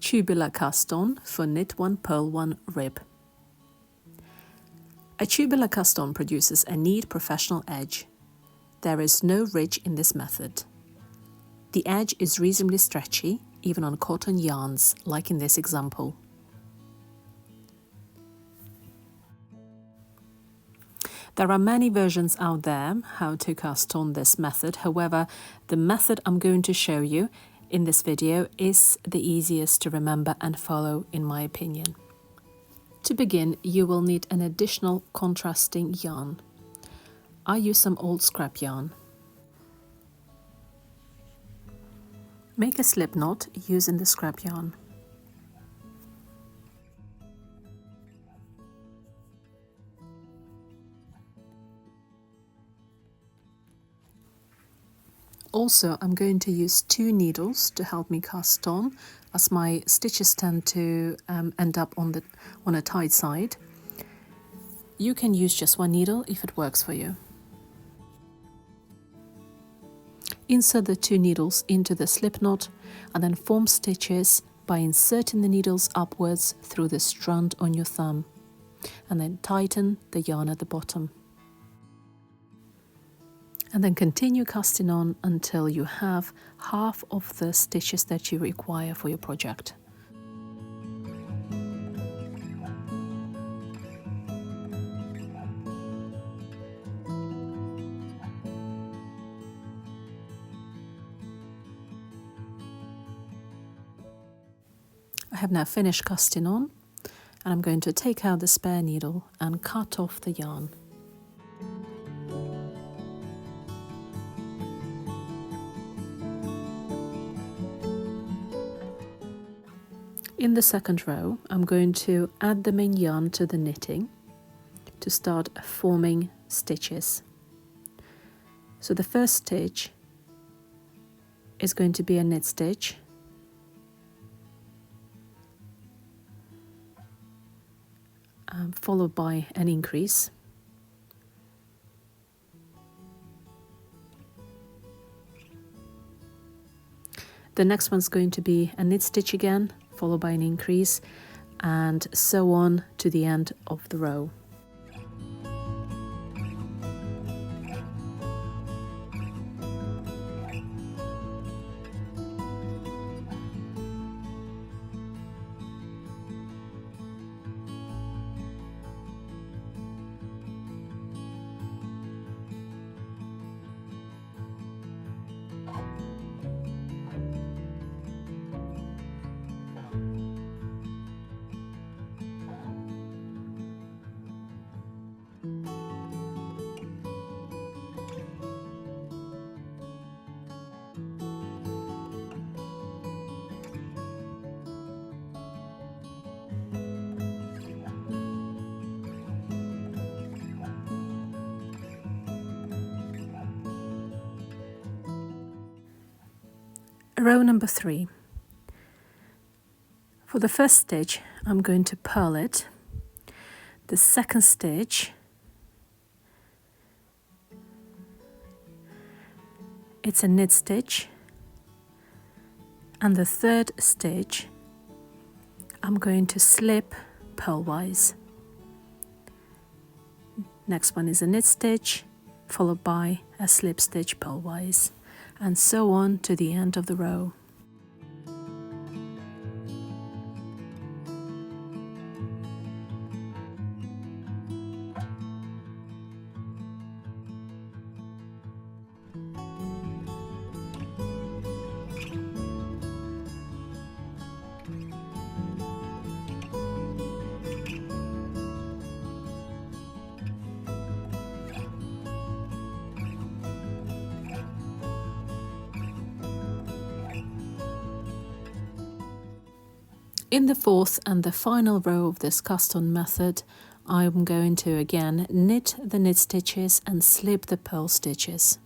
Tubular cast on for knit 1 purl 1 rib. A tubular cast on produces a neat professional edge. There is no ridge in this method. The edge is reasonably stretchy, even on cotton yarns, like in this example. There are many versions out there how to cast on this method. However, the method I'm going to show you in this video is the easiest to remember and follow, in my opinion. To begin, you will need an additional contrasting yarn. I use some old scrap yarn. Make a slip knot using the scrap yarn. Also, I'm going to use 2 needles to help me cast on, as my stitches tend to end up on a tight side. You can use just 1 needle if it works for you. Insert the 2 needles into the slip knot and then form stitches by inserting the needles upwards through the strand on your thumb, and then tighten the yarn at the bottom. And then continue casting on until you have half of the stitches that you require for your project. I have now finished casting on, and I'm going to take out the spare needle and cut off the yarn. In the second row, I'm going to add the main yarn to the knitting to start forming stitches. So the first stitch is going to be a knit stitch, followed by an increase. The next one's going to be a knit stitch again, followed by an increase, and so on to the end of the row. Row number 3. For the first stitch, I'm going to purl it. The second stitch, it's a knit stitch, and the third stitch, I'm going to slip purlwise. Next one is a knit stitch, followed by a slip stitch purlwise, and so on to the end of the row. In the fourth and the final row of this cast-on method, I'm going to again knit the knit stitches and slip the purl stitches.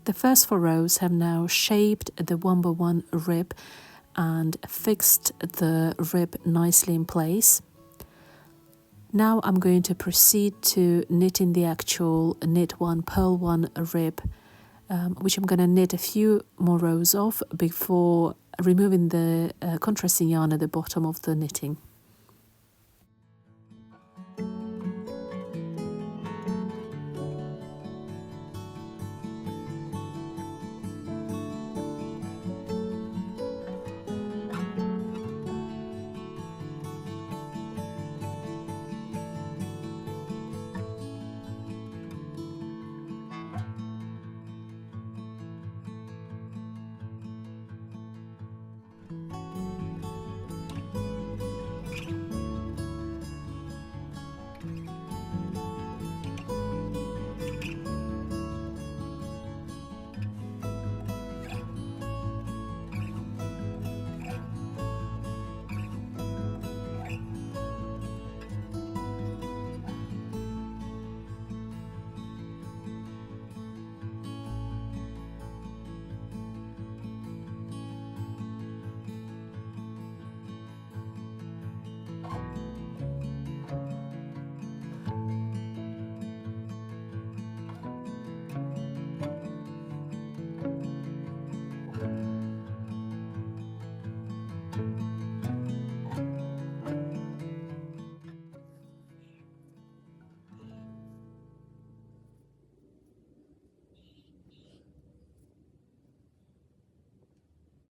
The first 4 rows have now shaped the 1x1 rib and fixed the rib nicely in place. Now I'm going to proceed to knitting the actual knit 1 purl 1 rib, which I'm going to knit a few more rows of before removing the contrasting yarn at the bottom of the knitting.